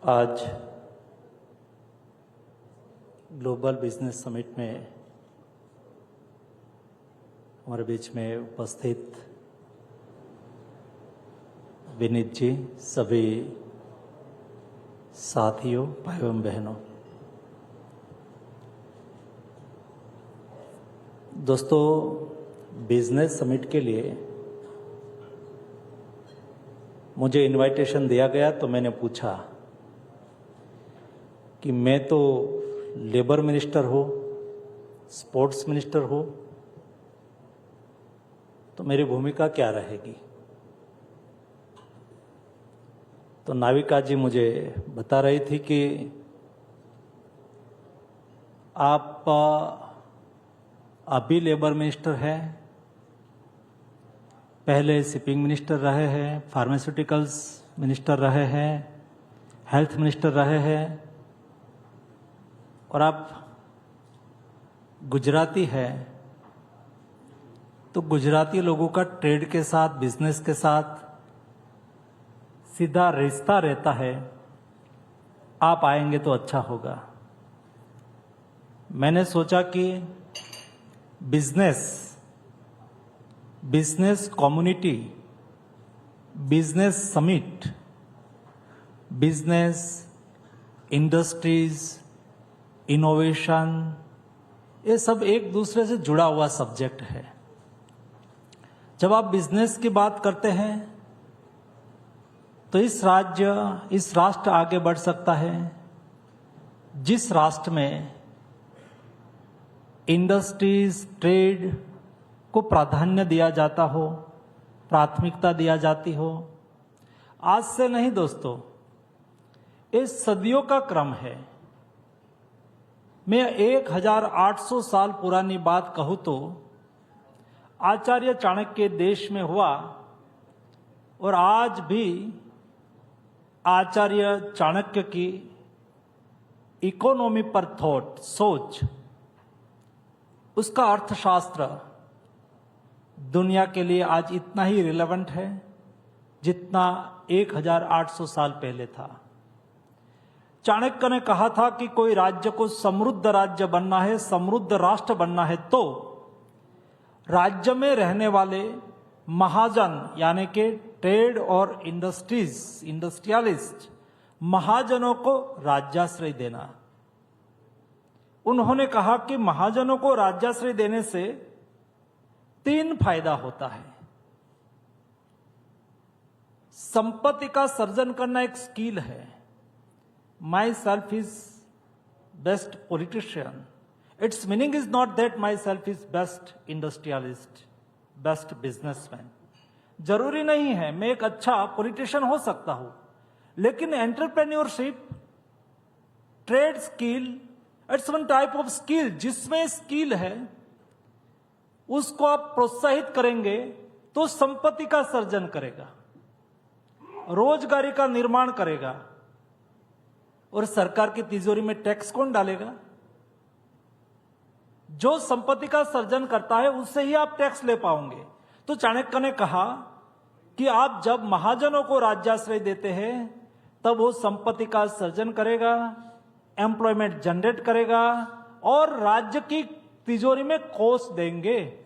आज global business summit में हमारे बीच में उपस्थित विनीत जी, सभी साथियों, भाइयों एवं बहनों, दोस्तों, बिजनेस समिट के लिए मुझे इनविटेशन दिया गया तो मैंने पूछा कि मैं तो लेबर मिनिस्टर हो, स्पोर्ट्स मिनिस्टर हो, तो मेरी भूमिका क्या रहेगी। तो नाविका जी मुझे बता रही थी कि आप अभी लेबर मिनिस्टर हैं, पहले शिपिंग मिनिस्टर रहे हैं, फार्मास्यूटिकल्स मिनिस्टर रहे हैं, हेल्थ मिनिस्टर रहे हैं, और आप गुजराती हैं, तो गुजराती लोगों का ट्रेड के साथ, बिजनेस के साथ सीधा रिश्ता रहता है। आप आएंगे तो अच्छा होगा। मैंने सोचा कि business community, business summit, business, industries, innovation, ये सब एक दूसरे से जुड़ा हुआ सब्जेक्ट है। जब आप बिजनेस की बात करते हैं तो इस राष्ट्र आगे बढ़ सकता है जिस राष्ट्र में इंडस्ट्रीज, ट्रेड को प्राधान्य दिया जाता हो, प्राथमिकता दिया जाती हो। आज से नहीं दोस्तों, ये सदियों का क्रम है। मैं 1800 साल पुरानी बात कहूं तो आचार्य चाणक्य देश में हुआ, और आज भी आचार्य चाणक्य की इकोनॉमी पर थॉट, सोच, उसका अर्थशास्त्र दुनिया के लिए आज इतना ही रिलेवेंट है जितना 1800 साल पहले था। चाणक्य ने कहा था कि कोई राज्य को समृद्ध राज्य बनना है, समृद्ध राष्ट्र बनना है, तो राज्य में रहने वाले महाजन यानी कि ट्रेड और इंडस्ट्रियलिस्ट महाजनों को राज्याश्रय देना। उन्होंने कहा कि महाजनों को राज्याश्रय देने से 3 फायदा होता है। संपत्ति का सर्जन करना एक स्किल है। My self is best politician. It's meaning is not that my self is best industrialist, best businessman. जरूरी नहीं है मैं एक अच्छा पॉलिटिशियन हो सकता हूं, लेकिन entrepreneurship, trade skill, it's one type of skill. जिसमें स्किल है उसको आप प्रोत्साहित करेंगे तो संपत्ति का सर्जन करेगा, रोजगारी का निर्माण करेगा। और सरकार की तिजोरी में टैक्स कौन डालेगा? जो संपत्ति का सर्जन करता है उससे ही आप टैक्स ले पाओगे। तो चाणक्य ने कहा कि आप जब महाजनों को राज्याश्रय देते हैं तब वो संपत्ति का सर्जन करेगा, एम्प्लॉयमेंट जनरेट करेगा और राज्य की तिजोरी में कोष देंगे।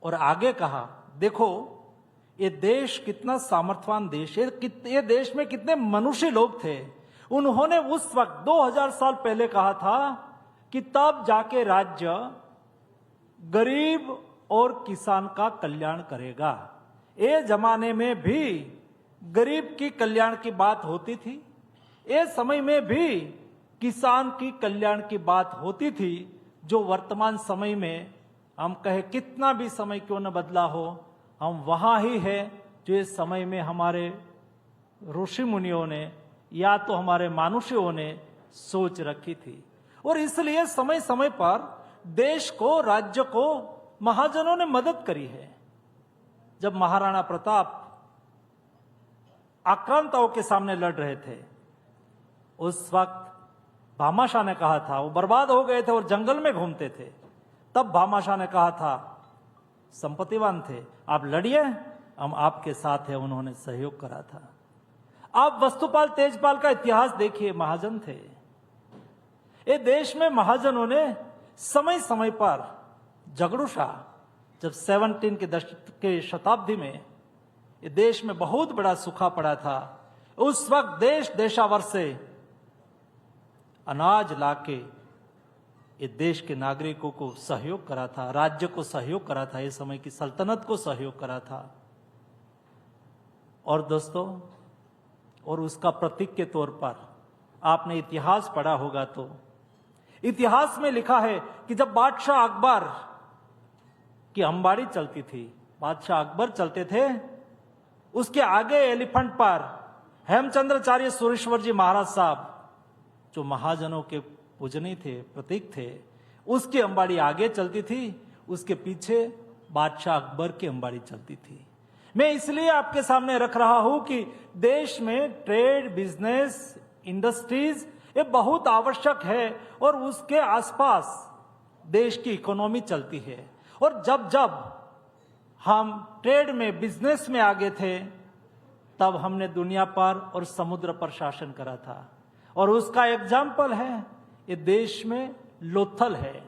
और आगे कहा, देखो ये देश कितना सामर्थ्यवान देश है, ये देश में कितने मनुष्य लोग थे। उन्होंने उस वक्त 2000 साल पहले कहा था कि तब जाके राज्य गरीब और किसान का कल्याण करेगा। ये जमाने में भी गरीब की कल्याण की बात होती थी, ये समय में भी किसान की कल्याण की बात होती थी। जो वर्तमान समय में हम कहे कितना भी समय क्यों न बदला हो, हम वहां ही है जो इस समय में हमारे ऋषि मुनियों ने या तो हमारे मानुषियों ने सोच रखी थी। और इसलिए समय समय पर देश को, राज्य को महाजनों ने मदद करी है। जब महाराणा प्रताप आक्रांताओं के सामने लड़ रहे थे, उस वक्त भामाशाह ने कहा था, वो बर्बाद हो गए थे और जंगल में घूमते थे, तब भामाशाह ने कहा था, संपत्तिवान थे, आप लड़िए, हम आपके साथ हैं। उन्होंने सहयोग करा था। आप वस्तुपाल तेजपाल का इतिहास देखिए, महाजन थे। ये देश में महाजनों ने समय समय पर झगड़ू शाह, जब 17 के दशक के शताब्दी में ये देश में बहुत बड़ा सूखा पड़ा था, उस वक्त देश देशावर से अनाज लाके ये देश के नागरिकों को सहयोग करा था, राज्य को सहयोग करा था, ये समय की सल्तनत को सहयोग करा था। और दोस्तों, और उसका प्रतीक के तौर पर आपने इतिहास पढ़ा होगा तो इतिहास में लिखा है कि जब बादशाह अकबर की अंबाड़ी चलती थी, बादशाह अकबर चलते थे, उसके आगे एलिफेंट पर हेमचंद्राचार्य सुरेश्वर जी महाराज साहब, जो महाजनों के पूजनी थे, प्रतीक थे, उसकी अंबाड़ी आगे चलती थी, उसके पीछे बादशाह अकबर की अंबाड़ी चलती थी। मैं इसलिए आपके सामने रख रहा हूं कि देश में ट्रेड, बिजनेस, इंडस्ट्रीज ये बहुत आवश्यक है और उसके आसपास देश की इकोनॉमी चलती है। और जब जब हम ट्रेड में, बिजनेस में आगे थे, तब हमने दुनिया पर और समुद्र पर शासन करा था। और उसका एग्जाम्पल है ये देश में लोथल है।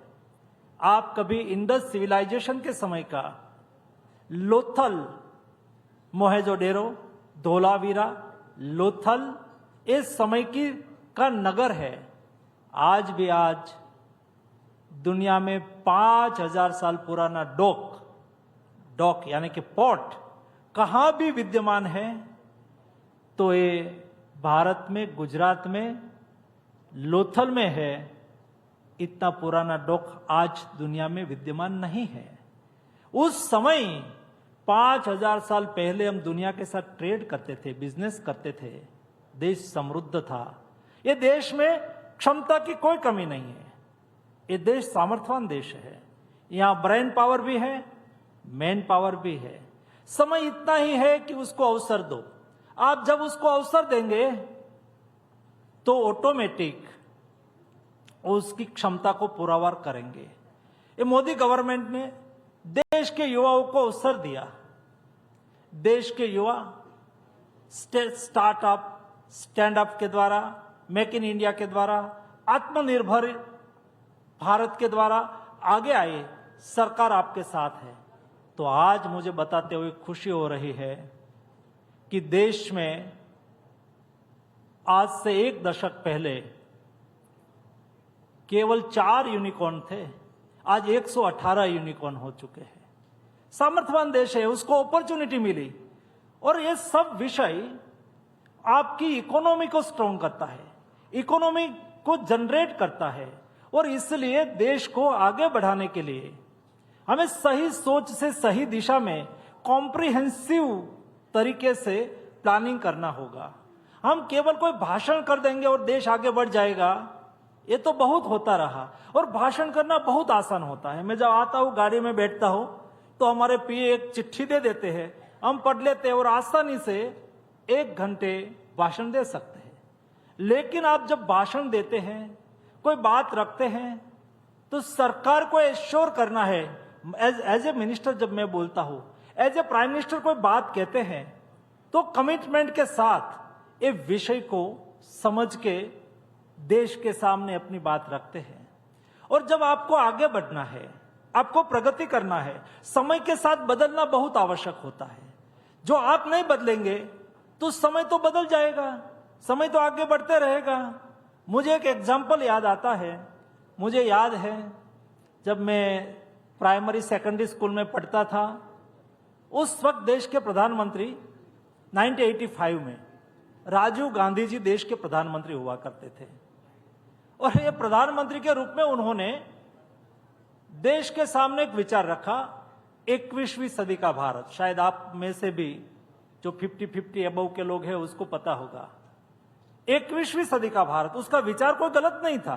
आप कभी इंडस सिविलाइजेशन के समय का लोथल, मोहेंजोडेरो, धोलावीरा, लोथल इस समय की का नगर है। आज भी आज दुनिया में 5000 साल पुराना डॉक यानी कि पोर्ट कहां भी विद्यमान है तो ये भारत में, गुजरात में, लोथल में है। इतना पुराना डॉक आज दुनिया में विद्यमान नहीं है। उस समय 5000 साल पहले हम दुनिया के साथ ट्रेड करते थे, बिजनेस करते थे, देश समृद्ध था। ये देश में क्षमता की कोई कमी नहीं है। ये देश सामर्थ्यवान देश है। यहां ब्रेन पावर भी है, मैन पावर भी है। समय इतना ही है कि उसको अवसर दो। आप जब उसको अवसर देंगे तो ऑटोमेटिक उसकी क्षमता को पुरवार करेंगे। ये मोदी गवर्नमेंट ने देश के युवाओं को अवसर दिया। देश के युवा स्टार्टअप, स्टैंड अप के द्वारा, मेक इन इंडिया के द्वारा, आत्मनिर्भर भारत के द्वारा आगे आए। सरकार आपके साथ है। तो आज मुझे बताते हुए खुशी हो रही है कि देश में आज से 1 दशक पहले केवल 4 यूनिकॉर्न थे, आज 118 यूनिकॉर्न हो चुके हैं। सामर्थ्यवान देश है, उसको अपॉर्चुनिटी मिली। और ये सब विषय आपकी इकोनॉमी को स्ट्रॉन्ग करता है, इकोनॉमी को जनरेट करता है। और इसलिए देश को आगे बढ़ाने के लिए हमें सही सोच से सही दिशा में कॉम्प्रिहेंसिव तरीके से प्लानिंग करना होगा। हम केवल कोई भाषण कर देंगे और देश आगे बढ़ जाएगा, ये तो बहुत होता रहा। और भाषण करना बहुत आसान होता है। मैं जब आता हूं, गाड़ी में बैठता हूं, तो हमारे पीए एक चिट्ठी दे देते हैं, हम पढ़ लेते हैं और आसानी से 1 घंटे भाषण दे सकते हैं। लेकिन आप जब भाषण देते हैं, कोई बात रखते हैं, तो सरकार को एश्योर करना है। एज ए मिनिस्टर जब मैं बोलता हूं, एज ए प्राइम मिनिस्टर कोई बात कहते हैं, तो कमिटमेंट के साथ ये विषय को समझ के देश के सामने अपनी बात रखते हैं। और जब आपको आगे बढ़ना है, आपको प्रगति करना है, समय के साथ बदलना बहुत आवश्यक होता है। जो आप नहीं बदलेंगे तो समय तो बदल जाएगा, समय तो आगे बढ़ते रहेगा। मुझे एक एग्जाम्पल याद आता है। मुझे याद है जब मैं प्राइमरी सेकेंडरी स्कूल में पढ़ता था, उस वक्त देश के प्रधानमंत्री 1985 में राजीव गांधी जी देश के प्रधानमंत्री हुआ करते थे। और ये प्रधानमंत्री के रूप में उन्होंने देश के सामने एक विचार रखा, 21वीं सदी का भारत। शायद आप में से भी जो 50-50 अबव के लोग हैं उसको पता होगा। 21वीं सदी का भारत, उसका विचार कोई गलत नहीं था।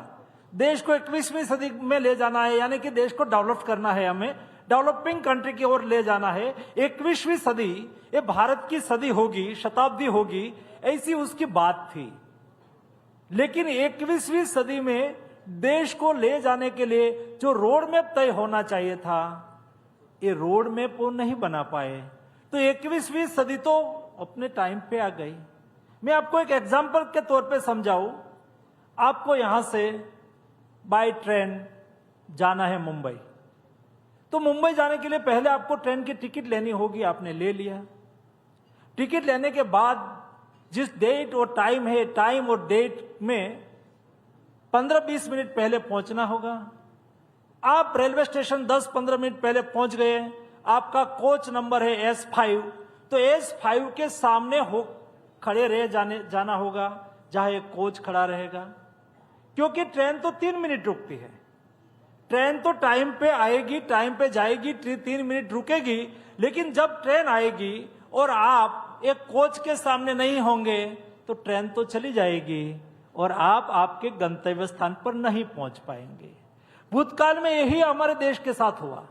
देश को 21वीं सदी में ले जाना है, यानी कि देश को डेवलप करना है, हमें डेवलपिंग कंट्री की ओर ले जाना है। 21वीं सदी ये भारत की सदी होगी, शताब्दी होगी, ऐसी उसकी बात थी। लेकिन 21वीं सदी में देश को ले जाने के लिए जो रोड मैप तय होना चाहिए था, ये रोड मैप वो नहीं बना पाए। तो 21वीं सदी तो अपने टाइम पे आ गई। मैं आपको एक एग्जाम्पल के तौर पे समझाऊं। आपको यहां से बाय ट्रेन जाना है मुंबई, तो मुंबई जाने के लिए पहले आपको ट्रेन की टिकट लेनी होगी। आपने ले लिया। टिकट लेने के बाद जिस डेट और टाइम है, टाइम और डेट में 15-20 मिनट पहले पहुंचना होगा। आप रेलवे स्टेशन 10-15 मिनट पहले पहुंच गए। आपका कोच नंबर है S5, तो S5 के सामने हो खड़े रहे जाना होगा जहां एक कोच खड़ा रहेगा, क्योंकि ट्रेन तो 3 मिनट रुकती है। ट्रेन तो टाइम पे आएगी, टाइम पे जाएगी, 3 मिनट रुकेगी, लेकिन जब ट्रेन आएगी और आप एक कोच के सामने नहीं होंगे तो ट्रेन तो चली जाएगी और आप आपके गंतव्य स्थान पर नहीं पहुंच पाएंगे। भूतकाल में यही हमारे देश के साथ हुआ।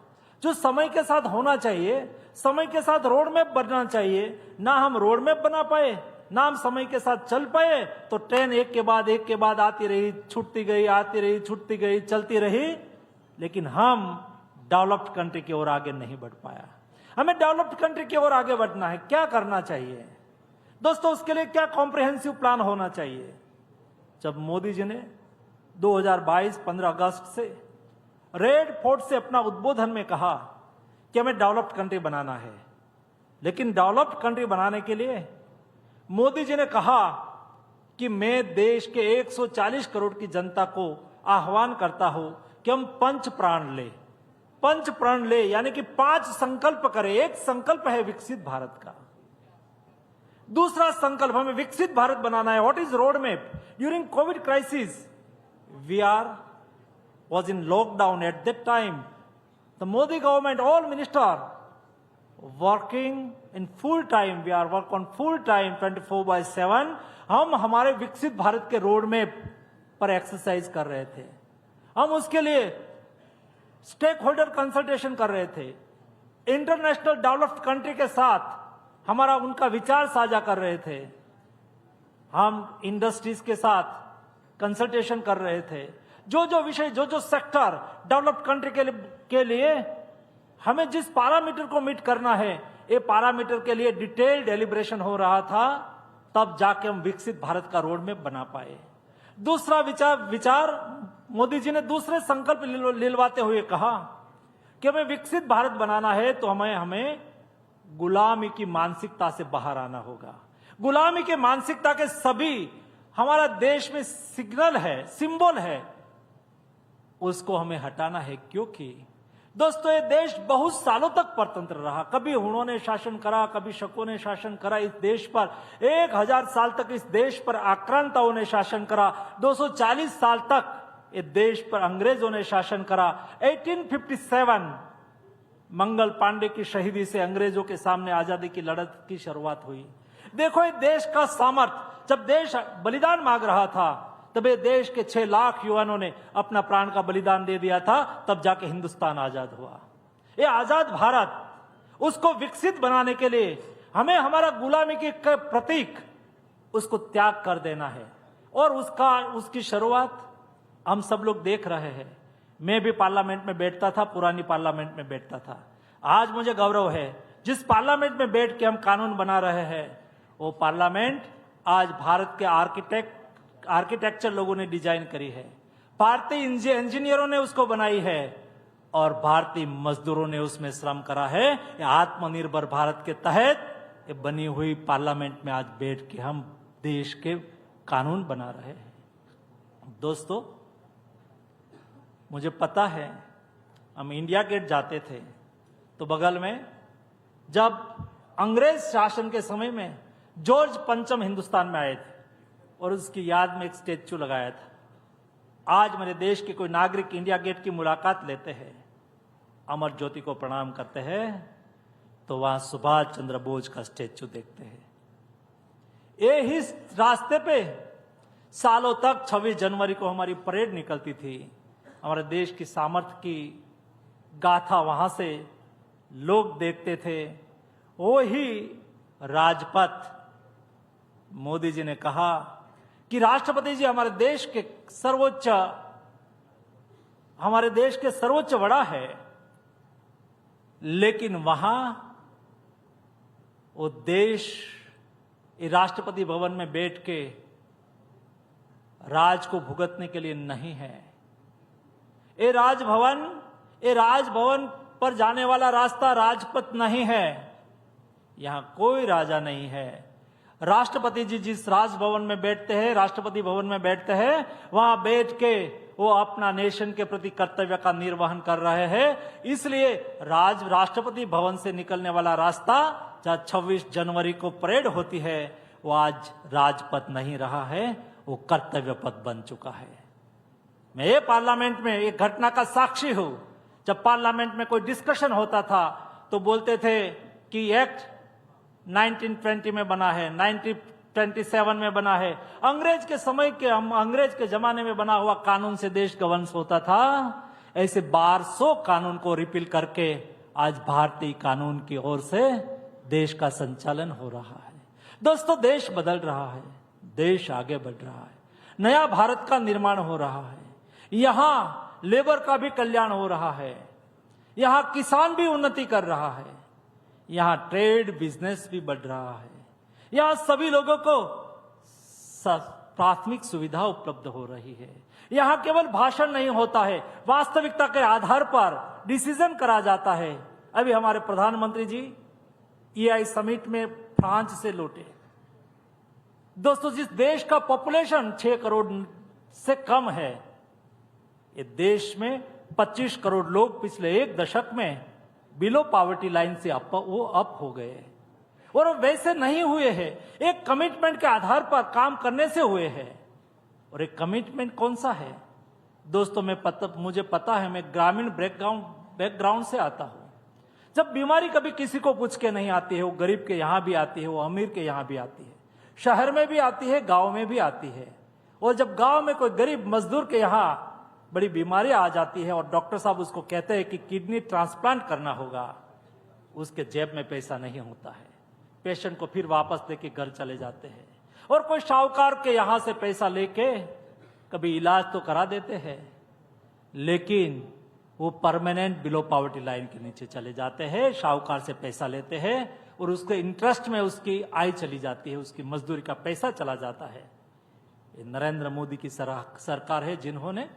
जो समय के साथ होना चाहिए, समय के साथ रोड मैप बनना चाहिए, ना हम रोड मैप बना पाए, ना हम समय के साथ चल पाए, तो ट्रेन एक के बाद आती रही, छूटती गई, आती रही, छूटती गई, चलती रही, लेकिन हम डेवलप्ड कंट्री की ओर आगे नहीं बढ़ पाया। हमें डेवलप्ड कंट्री की ओर आगे बढ़ना है। क्या करना चाहिए दोस्तों? उसके लिए क्या कॉम्प्रिहेंसिव प्लान होना चाहिए? जब मोदी जी ने 2022 15 अगस्त से रेड फोर्ट से अपना उद्बोधन में कहा कि हमें डेवलप्ड कंट्री बनाना है, लेकिन डेवलप्ड कंट्री बनाने के लिए मोदी जी ने कहा कि मैं देश के 140 करोड़ की जनता को आह्वान करता हूं कि हम पंच प्राण ले, यानी कि 5 संकल्प करें। एक संकल्प है विकसित भारत का, दूसरा संकल्प हमें विकसित भारत बनाना है। What is road map? During Covid crisis we was in lockdown at that time. The Modi government, all minister working in full time. We are work on full time 24/7. हम हमारे विकसित भारत के रोड मैप पर exercise कर रहे थे। हम उसके लिए स्टेक होल्डर कंसल्टेशन कर रहे थे। इंटरनेशनल डेवलप्ड कंट्री के साथ हमारा उनका विचार साझा कर रहे थे। हम इंडस्ट्रीज के साथ कंसल्टेशन कर रहे थे। जो विषय, जो सेक्टर डेवलप्ड कंट्री के लिए हमें जिस पैरामीटर को मीट करना है, ये पैरामीटर के लिए डिटेल डेलिब्रेशन हो रहा था, तब जाके हम विकसित भारत का रोड मैप बना पाए। दूसरा विचार मोदी जी ने दूसरे संकल्प लिलवाते हुए कहा कि हमें विकसित भारत बनाना है तो हमें गुलामी की मानसिकता से बाहर आना होगा। गुलामी के मानसिकता के सभी हमारा देश में सिग्नल है, सिंबल है, उसको हमें हटाना है। क्योंकि दोस्तों ये देश बहुत सालों तक परतंत्र रहा। कभी हुणों ने शासन करा, कभी शकों ने शासन करा इस देश पर। 1000 साल तक इस देश पर आक्रांताओं ने शासन करा। 240 साल तक इस देश पर अंग्रेजों ने शासन करा। 1857 मंगल पांडे की शहीदी से अंग्रेजों के सामने आजादी की लड़त की शुरुआत हुई। देखो ये देश का सामर्थ्य, जब देश बलिदान मांग रहा था तब ये देश के 6 लाख युवाओं ने अपना प्राण का बलिदान दे दिया था, तब जाके हिंदुस्तान आजाद हुआ। ये आजाद भारत, उसको विकसित बनाने के लिए हमें हमारा गुलामी के प्रतीक उसको त्याग कर देना है। और उसकी शुरुआत हम सब लोग देख रहे हैं। मैं भी पार्लियामेंट में बैठता था, पुरानी पार्लियामेंट में बैठता था। आज मुझे गौरव है जिस पार्लियामेंट में बैठ के हम कानून बना रहे हैं, वो पार्लियामेंट आज भारत के आर्किटेक्चर लोगों ने डिजाइन करी है, भारतीय इंजीनियरों ने उसको बनाई है और भारतीय मजदूरों ने उसमें श्रम करा है। आत्मनिर्भर भारत के तहत ये बनी हुई पार्लियामेंट में आज बैठ के हम देश के कानून बना रहे हैं। दोस्तों मुझे पता है, हम इंडिया गेट जाते थे तो बगल में जब अंग्रेज शासन के समय में जॉर्ज पंचम हिंदुस्तान में आए थे और उसकी याद में एक स्टैच्यू लगाया था। आज मेरे देश के कोई नागरिक इंडिया गेट की मुलाकात लेते हैं, अमर ज्योति को प्रणाम करते हैं, तो वहां सुभाष चंद्र बोस का स्टैच्यू देखते हैं। यही रास्ते पे सालों तक 26 जनवरी को हमारी परेड निकलती थी। हमारे देश की सामर्थ्य की गाथा वहां से लोग देखते थे। वही राजपथ मोदी जी ने कहा कि राष्ट्रपति जी हमारे देश के सर्वोच्च बड़ा है, लेकिन वहां वो देश ये राष्ट्रपति भवन में बैठ के राज को भुगतने के लिए नहीं है। ये राजभवन पर जाने वाला रास्ता राजपथ नहीं है। यहां कोई राजा नहीं है। राष्ट्रपति जी जिस राजभवन में बैठते हैं, राष्ट्रपति भवन में बैठते हैं, वहां बैठ के वो अपना नेशन के प्रति कर्तव्य का निर्वहन कर रहे हैं। इसलिए राष्ट्रपति भवन से निकलने वाला रास्ता जहां 26 जनवरी को परेड होती है, वो आज राजपथ नहीं रहा है, वो कर्तव्य पथ बन चुका है। मैं ये पार्लियामेंट में एक घटना का साक्षी हूं। जब पार्लियामेंट में कोई डिस्कशन होता था तो बोलते थे कि एक्ट 1920 में बना है, 1927 में बना है। अंग्रेज के जमाने में बना हुआ कानून से देश गवर्न होता था। ऐसे 1200 कानून को रिपील करके आज भारतीय कानून की ओर से देश का संचालन हो रहा है। दोस्तों, देश बदल रहा है, देश आगे बढ़ रहा है, नया भारत का निर्माण हो रहा है। यहां लेबर का भी कल्याण हो रहा है, यहां किसान भी उन्नति कर रहा है, यहां ट्रेड बिजनेस भी बढ़ रहा है, यहां सभी लोगों को प्राथमिक सुविधा उपलब्ध हो रही है। यहां केवल भाषण नहीं होता है, वास्तविकता के आधार पर डिसीजन करा जाता है। अभी हमारे प्रधानमंत्री जी EI समिट में फ्रांस से लौटे। दोस्तों, जिस देश का पॉपुलेशन 6 करोड़ से कम है, ये देश में 25 करोड़ लोग पिछले एक दशक में बिलो पॉवर्टी लाइन से अप हो गए। और वैसे नहीं हुए हैं, एक कमिटमेंट के आधार पर काम करने से हुए हैं। और एक कमिटमेंट कौन सा है दोस्तों? मुझे पता है, मैं ग्रामीण बैकग्राउंड से आता हूं। जब बीमारी कभी किसी को पूछ के नहीं आती है, वो गरीब के यहां भी आती है, वो अमीर के यहां भी आती है, शहर में भी आती है, गांव में भी आती है। और जब गांव में कोई गरीब मजदूर के यहां बड़ी बीमारी आ जाती है और डॉक्टर साहब उसको कहते हैं कि किडनी ट्रांसप्लांट करना होगा, उसके जेब में पैसा नहीं होता है। पेशेंट को फिर वापस लेके घर चले जाते हैं। और कोई शाहूकार के यहां से पैसा लेके कभी इलाज तो करा देते हैं, लेकिन वो परमानेंट बिलो पॉवर्टी लाइन के नीचे चले जाते हैं। शाहूकार से पैसा लेते हैं और उसके इंटरेस्ट में उसकी आय चली जाती है, उसकी मजदूरी का पैसा चला जाता है। ये नरेंद्र मोदी की सरकार है, जिन्होंने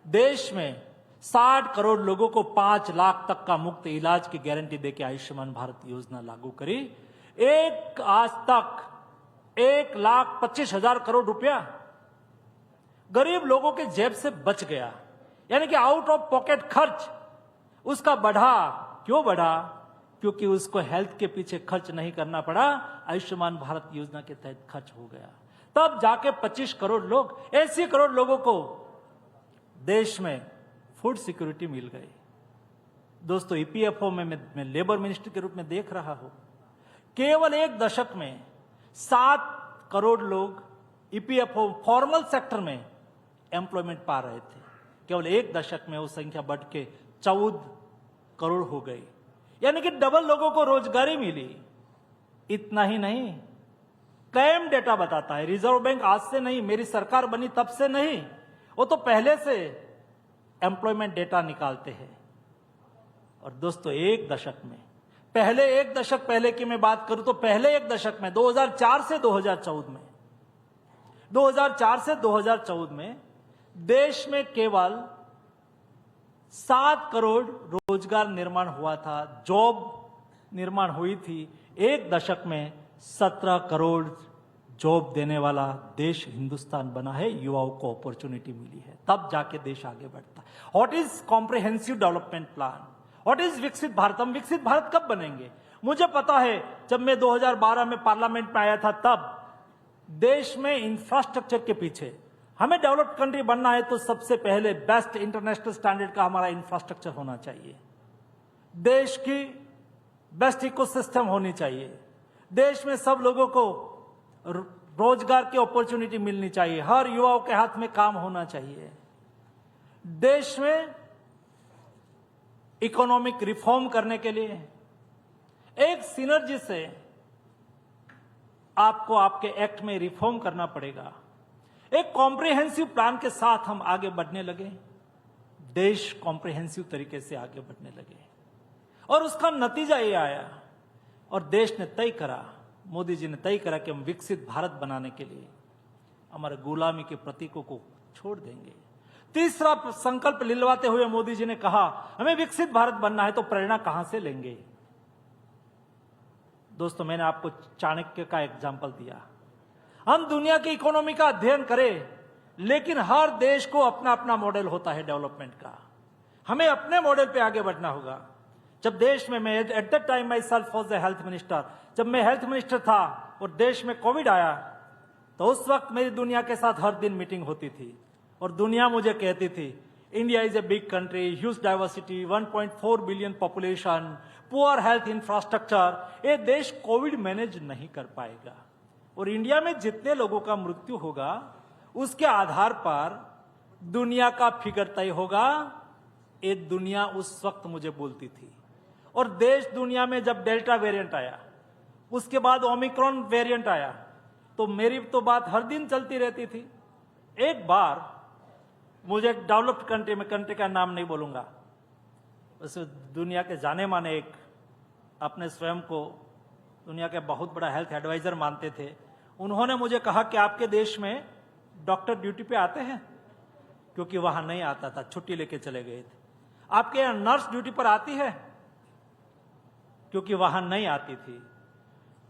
देश में 60 करोड़ लोगों को 5 लाख तक का मुफ्त इलाज की गारंटी देकर आयुष्मान भारत योजना लागू करी। आज तक 1,25,000 करोड़ रुपया गरीब लोगों के जेब से बच गया। यानी कि आउट ऑफ पॉकेट खर्च उसका बढ़ा। क्यों बढ़ा? क्योंकि उसको हेल्थ के पीछे खर्च नहीं करना पड़ा, आयुष्मान भारत योजना के तहत खर्च हो गया। तब जाके 25 करोड़ लोग, 80 करोड़ लोगों को देश में फूड सिक्योरिटी मिल गई। दोस्तों, EPFO में मैं लेबर मिनिस्टर के रूप में देख रहा हूं, केवल एक दशक में 7 करोड़ लोग EPFO फॉर्मल सेक्टर में एम्प्लॉयमेंट पा रहे थे। केवल एक दशक में वो संख्या बढ़ के 14 करोड़ हो गई। यानी कि डबल लोगों को रोजगारी मिली। इतना ही नहीं, क्लेम डेटा बताता है, रिजर्व बैंक आज से नहीं, मेरी सरकार बनी तब से नहीं, वो तो पहले से एम्प्लॉयमेंट डेटा निकालते हैं। और दोस्तों, एक दशक में, एक दशक पहले की मैं बात करूं तो पहले एक दशक में 2004 से 2014 में देश में केवल 7 करोड़ रोजगार निर्माण हुआ था, जॉब निर्माण हुई थी। एक दशक में 17 करोड़ जॉब देने वाला देश हिंदुस्तान बना है। युवाओं को अपॉर्चुनिटी मिली है, तब जाके देश आगे बढ़ता है। What is comprehensive development plan? What is विकसित भारत? हम विकसित भारत कब बनेंगे? मुझे पता है, जब मैं 2012 में पार्लियामेंट में आया था, तब देश में इंफ्रास्ट्रक्चर के पीछे, हमें डेवलप्ड कंट्री बनना है तो सबसे पहले बेस्ट इंटरनेशनल स्टैंडर्ड का हमारा इंफ्रास्ट्रक्चर होना चाहिए। देश की बेस्ट इकोसिस्टम होनी चाहिए। देश में सब लोगों को रोजगार की अपॉर्चुनिटी मिलनी चाहिए। हर युवाओं के हाथ में काम होना चाहिए। देश में इकोनॉमिक रिफॉर्म करने के लिए एक सिनर्जी से आपको आपके एक्ट में रिफॉर्म करना पड़ेगा। एक कॉम्प्रिहेंसिव प्लान के साथ हम आगे बढ़ने लगे, देश कॉम्प्रिहेंसिव तरीके से आगे बढ़ने लगे और उसका नतीजा ये आया और देश ने तय करा मोदी जी ने तय करा कि हम विकसित भारत बनाने के लिए हमारे गुलामी के प्रतीकों को छोड़ देंगे। तीसरा संकल्प लिलवाते हुए मोदी जी ने कहा हमें विकसित भारत बनना है, तो प्रेरणा कहां से लेंगे? दोस्तों, मैंने आपको चाणक्य का एग्जाम्पल दिया। हम दुनिया की इकोनॉमी का अध्ययन करें, लेकिन हर देश को अपना अपना मॉडल होता है डेवलपमेंट का। हमें अपने मॉडल पे आगे बढ़ना होगा। जब देश में मैं at the time my self was the health minister, जब मैं हेल्थ मिनिस्टर था और देश में कोविड आया, तो उस वक्त मेरी दुनिया के साथ हर दिन मीटिंग होती थी और दुनिया मुझे कहती थी India is a big country, huge diversity, 1.4 billion population, poor health infrastructure, ये देश कोविड मैनेज नहीं कर पाएगा और इंडिया में जितने लोगों का मृत्यु होगा उसके आधार पर दुनिया का फिगर तय होगा। ये दुनिया उस वक्त मुझे बोलती थी। और देश दुनिया में जब डेल्टा वेरिएंट आया, उसके बाद ओमिक्रॉन वेरिएंट आया, तो मेरी तो बात हर दिन चलती रहती थी। एक बार मुझे डेवलप्ड कंट्री में, कंट्री का नाम नहीं बोलूंगा, उस दुनिया के जाने माने एक अपने स्वयं को दुनिया के बहुत बड़ा हेल्थ एडवाइजर मानते थे, उन्होंने मुझे कहा कि आपके देश में डॉक्टर ड्यूटी पे आते हैं? क्योंकि वहां नहीं आता था, छुट्टी लेके चले गए थे। आपके यहां नर्स ड्यूटी पर आती है? क्योंकि वहां नहीं आती थी।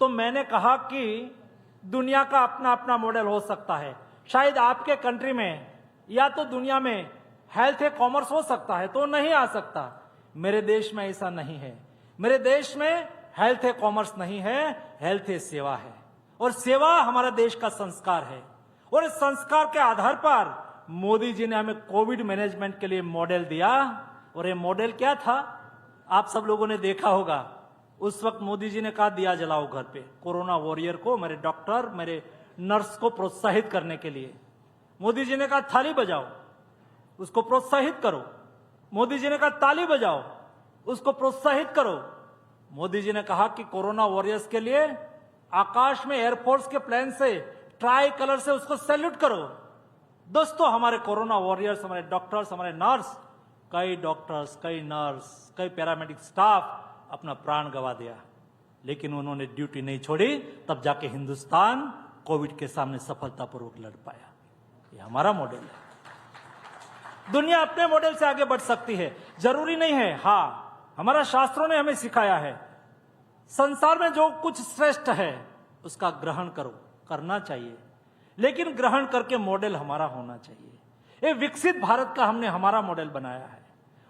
तो मैंने कहा कि दुनिया का अपना अपना मॉडल हो सकता है। शायद आपके कंट्री में या तो दुनिया में हेल्थ है कॉमर्स हो सकता है, तो नहीं आ सकता। मेरे देश में ऐसा नहीं है। मेरे देश में हेल्थ है कॉमर्स नहीं है, हेल्थ है सेवा है, और सेवा हमारा देश का संस्कार है। और इस संस्कार के आधार पर मोदी जी ने हमें कोविड मैनेजमेंट के लिए मॉडल दिया। और ये मॉडल क्या था? आप सब लोगों ने देखा होगा। उस वक्त मोदी जी ने कहा दिया जलाओ घर पे, कोरोना वॉरियर को, मेरे डॉक्टर, मेरे नर्स को प्रोत्साहित करने के लिए। मोदी जी ने कहा थाली बजाओ, उसको प्रोत्साहित करो। मोदी जी ने कहा ताली बजाओ, उसको प्रोत्साहित करो। मोदी जी ने कहा कि कोरोना वॉरियर्स के लिए आकाश में एयरफोर्स के प्लेन से ट्राई कलर से उसको सैल्यूट करो। दोस्तों, हमारे कोरोना वॉरियर्स, हमारे डॉक्टर्स, हमारे नर्स, कई डॉक्टर्स, कई नर्स, कई पैरामेडिक स्टाफ अपना प्राण गंवा दिया, लेकिन उन्होंने ड्यूटी नहीं छोड़ी। तब जाके हिंदुस्तान कोविड के सामने सफलतापूर्वक लड़ पाया। ये हमारा मॉडल है। दुनिया अपने मॉडल से आगे बढ़ सकती है, जरूरी नहीं है। हाँ, हमारा शास्त्रों ने हमें सिखाया है, संसार में जो कुछ श्रेष्ठ है उसका ग्रहण करो, करना चाहिए, लेकिन ग्रहण करके मॉडल हमारा होना चाहिए। ये विकसित भारत का हमने हमारा मॉडल बनाया है,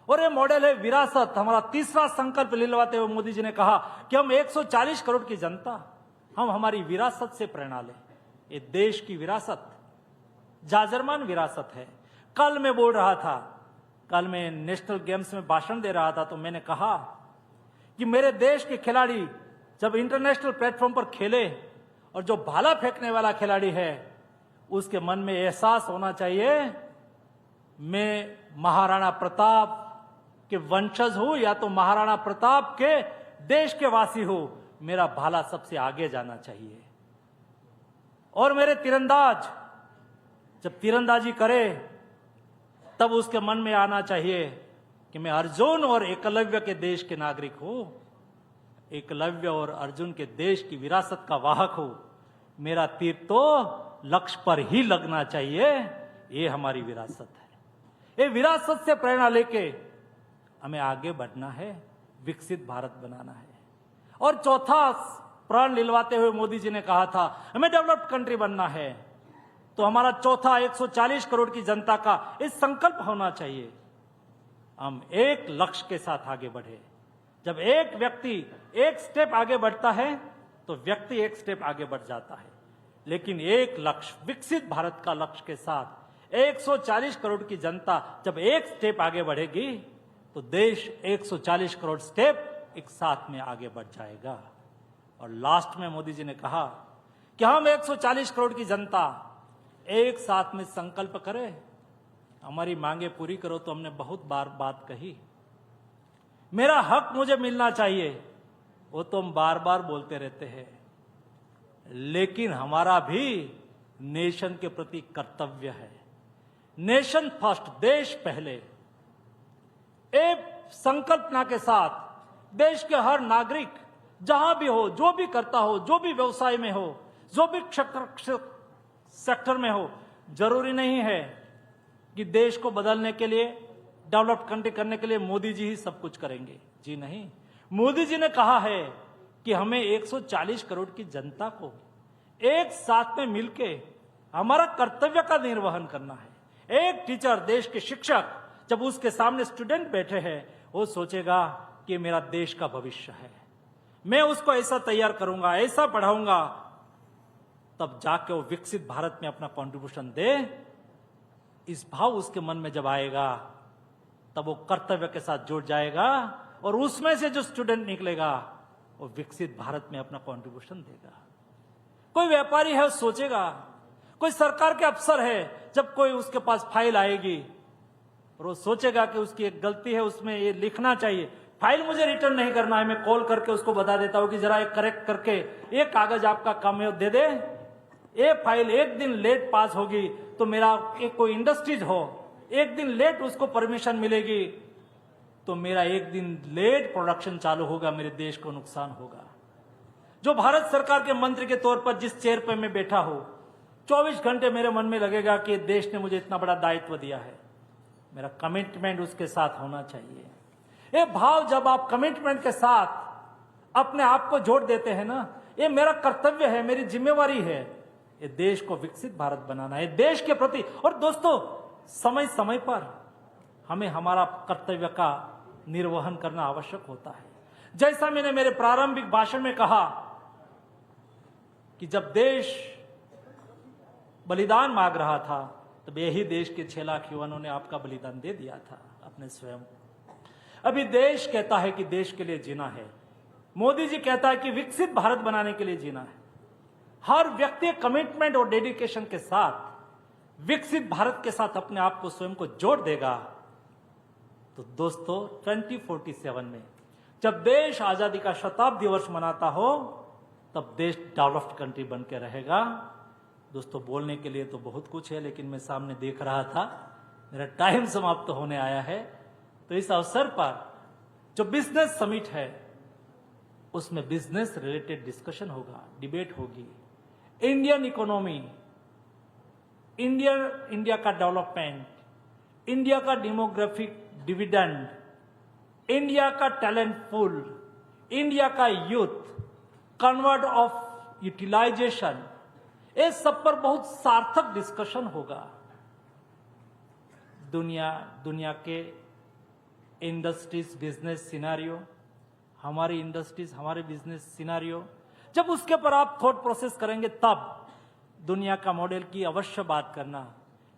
और ये मॉडल है विरासत। हमारा तीसरा संकल्प लिलवाते हुए मोदी जी ने कहा कि हम 140 करोड़ की जनता, हम हमारी विरासत से प्रेरणा लें। ये देश की विरासत जाजरमान विरासत है। कल मैं बोल रहा था, कल मैं नेशनल गेम्स में भाषण दे रहा था, तो मैंने कहा कि मेरे देश के खिलाड़ी जब इंटरनेशनल प्लेटफॉर्म पर खेले, और जो भाला फेंकने वाला खिलाड़ी है उसके मन में एहसास होना चाहिए मैं महाराणा प्रताप के वंशज हूं या तो महाराणा प्रताप के देश के वासी हूं, मेरा भाला सबसे आगे जाना चाहिए। और मेरे तीरंदाज जब तीरंदाजी करे तब उसके मन में आना चाहिए कि मैं अर्जुन और एकलव्य के देश के नागरिक हूं, एकलव्य और अर्जुन के देश की विरासत का वाहक हूं। मेरा तीर तो लक्ष्य पर ही लगना चाहिए। ये हमारी विरासत है। ये विरासत से प्रेरणा लेके हमें आगे बढ़ना है, विकसित भारत बनाना है। और चौथा प्रण लिलवाते हुए मोदी जी ने कहा था हमें डेवलप्ड कंट्री बनना है। तो हमारा चौथा 140 करोड़ की जनता का इस संकल्प होना चाहिए, हम एक लक्ष्य के साथ आगे बढ़े। जब एक व्यक्ति एक स्टेप आगे बढ़ता है तो व्यक्ति एक स्टेप आगे बढ़ जाता है, लेकिन एक लक्ष्य, विकसित भारत का लक्ष्य के साथ 140 करोड़ की जनता जब एक स्टेप आगे बढ़ेगी तो देश 140 करोड़ स्टेप एक साथ में आगे बढ़ जाएगा। और लास्ट में मोदी जी ने कहा कि हम 140 करोड़ की जनता एक साथ में संकल्प करें, हमारी मांगे पूरी करो। तो हमने बहुत बार बात कही, मेरा हक मुझे मिलना चाहिए, वो तो हम बार बार बोलते रहते हैं, लेकिन हमारा भी नेशन के प्रति कर्तव्य है। नेशन फर्स्ट, देश पहले। एक संकल्पना के साथ देश के हर नागरिक जहां भी हो, जो भी करता हो, जो भी व्यवसाय में हो, जो भी सेक्टर में हो, जरूरी नहीं है कि देश को बदलने के लिए, डेवलप कंट्री करने के लिए मोदी जी ही सब कुछ करेंगे। जी नहीं, मोदी जी ने कहा है कि हमें 140 करोड़ की जनता को एक साथ में मिलके हमारा कर्तव्य का निर्वहन करना है। एक टीचर, देश के शिक्षक, जब उसके सामने स्टूडेंट बैठे हैं, वो सोचेगा कि मेरा देश का भविष्य है, मैं उसको ऐसा तैयार करूंगा, ऐसा पढ़ाऊंगा, तब जाके वो विकसित भारत में अपना कंट्रीब्यूशन दे। इस भाव उसके मन में जब आएगा, तब वो कर्तव्य के साथ जुड़ जाएगा और उसमें से जो स्टूडेंट निकलेगा वो विकसित भारत में अपना कंट्रीब्यूशन देगा। कोई व्यापारी है, सोचेगा, कोई सरकार के अफसर है, जब कोई उसके पास फाइल आएगी और वो सोचेगा कि उसकी एक गलती है, उसमें ये लिखना चाहिए, फाइल मुझे रिटर्न नहीं करना है, मैं कॉल करके उसको बता देता हूं कि जरा एक करेक्ट करके एक कागज आपका काम है दे दे। ये फाइल एक दिन लेट पास होगी तो मेरा एक कोई इंडस्ट्रीज हो, एक दिन लेट उसको परमिशन मिलेगी तो मेरा एक दिन लेट प्रोडक्शन चालू होगा, मेरे देश को नुकसान होगा। जो भारत सरकार के मंत्री के तौर पर जिस चेयर पर मैं बैठा हूं, 24 घंटे मेरे मन में लगेगा कि देश ने मुझे इतना बड़ा दायित्व दिया है, मेरा कमिटमेंट उसके साथ होना चाहिए। ये भाव जब आप कमिटमेंट के साथ अपने आप को जोड़ देते हैं ना, ये मेरा कर्तव्य है, मेरी जिम्मेवारी है, ये देश को विकसित भारत बनाना है, देश के प्रति। और दोस्तों, समय समय पर हमें हमारा कर्तव्य का निर्वहन करना आवश्यक होता है। जैसा मैंने मेरे प्रारंभिक भाषण में कहा कि जब देश बलिदान मांग रहा था, तब यही देश के 6 लाख युवाओं ने आपका बलिदान दे दिया था, अपने स्वयं। अभी देश कहता है कि देश के लिए जीना है, मोदी जी कहता है कि विकसित भारत बनाने के लिए जीना है। हर व्यक्ति कमिटमेंट और डेडिकेशन के साथ विकसित भारत के साथ अपने आप को, स्वयं को जोड़ देगा। तो दोस्तों, 2047 में जब देश आजादी का शताब्दी वर्ष मनाता हो, तब देश डेवलप्ड कंट्री बन के रहेगा। दोस्तों, बोलने के लिए तो बहुत कुछ है, लेकिन मैं सामने देख रहा था मेरा टाइम समाप्त होने आया है। तो इस अवसर पर जो बिजनेस समिट है, उसमें बिजनेस रिलेटेड डिस्कशन होगा, डिबेट होगी। इंडियन इकोनॉमी, इंडिया का डेवलपमेंट, इंडिया का डेमोग्राफिक डिविडेंड, इंडिया का टैलेंट पूल, इंडिया का यूथ, कन्वर्ट ऑफ यूटिलाइजेशन, इस सब पर बहुत सार्थक डिस्कशन होगा। दुनिया के इंडस्ट्रीज बिजनेस सिनारियो, हमारी इंडस्ट्रीज, हमारे बिजनेस सिनारियो, जब उसके पर आप थॉट प्रोसेस करेंगे, तब दुनिया का मॉडल की अवश्य बात करना।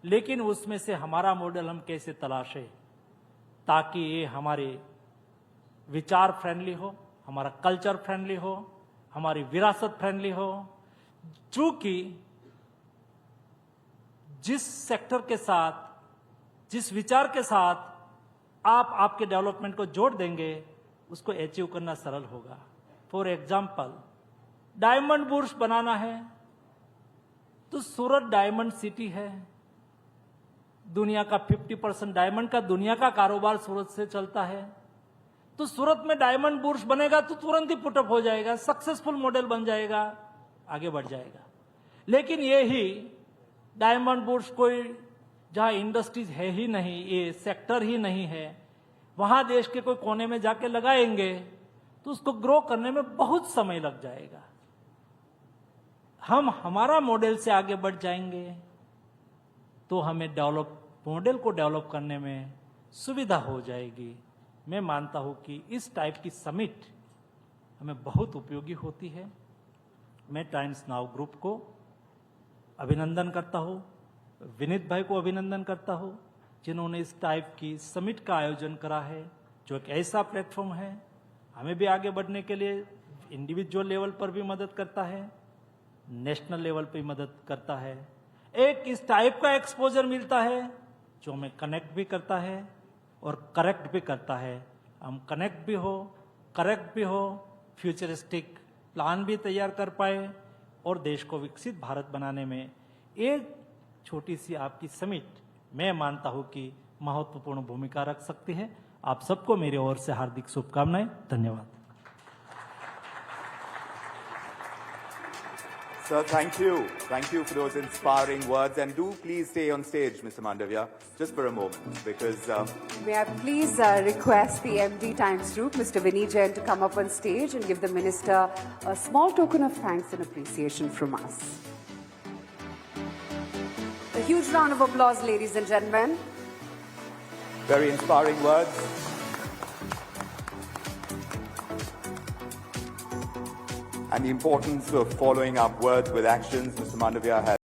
लेकिन उसमें से हमारा मॉडल हम कैसे तलाशें, ताकि ये हमारे विचार फ्रेंडली हो, हमारा कल्चर फ्रेंडली हो, हमारी विरासत फ्रेंडली हो। चूंकि जिस सेक्टर के साथ, जिस विचार के साथ आप आपके डेवलपमेंट को जोड़ देंगे, उसको अचीव करना सरल होगा। फॉर एग्जाम्पल, डायमंड बुर्श बनाना है तो सूरत डायमंड सिटी है। दुनिया का 50% डायमंड का दुनिया का कारोबार सूरत से चलता है। तो सूरत में डायमंड बुर्श बनेगा तो तुरंत ही पुटअप हो जाएगा, सक्सेसफुल मॉडल बन जाएगा, आगे बढ़ जाएगा। लेकिन ये ही डायमंड बुर्श कोई जहां इंडस्ट्रीज है ही नहीं, ये सेक्टर ही नहीं है, वहां देश के कोई कोने में जाके लगाएंगे तो उसको ग्रो करने में बहुत समय लग जाएगा। हम हमारा मॉडल से आगे बढ़ जाएंगे तो हमें मॉडल को डेवलप करने में सुविधा हो जाएगी। मैं मानता हूं कि इस टाइप की समिट हमें बहुत उपयोगी होती है। मैं टाइम्स नाउ ग्रुप को अभिनंदन करता हूं, विनीत भाई को अभिनंदन करता हूं, जिन्होंने इस टाइप की समिट का आयोजन करा है, जो एक ऐसा प्लेटफॉर्म है हमें भी आगे बढ़ने के लिए इंडिविजुअल लेवल पर भी मदद करता है, नेशनल लेवल पे मदद करता है। एक इस टाइप का एक्सपोजर मिलता है जो हमें कनेक्ट भी करता है और करेक्ट भी करता है। हम कनेक्ट भी हो, करेक्ट भी हो, फ्यूचरिस्टिक प्लान भी तैयार कर पाए और देश को विकसित भारत बनाने में एक छोटी सी आपकी समिट, मैं मानता हूं कि महत्वपूर्ण भूमिका रख सकती है। आप सबको मेरी ओर से हार्दिक शुभकामनाएं। धन्यवाद। Sir, thank you. Thank you for those inspiring words. And do please stay on stage, Mr. Mandavia, just for a moment, because... May I please request the MD Times Group, Mr. Vinny Jain, to come up on stage and give the Minister a small token of thanks and appreciation from us. A huge round of applause, ladies and gentlemen. Very inspiring words. And the importance of following up words with actions, Mr. Mandavia has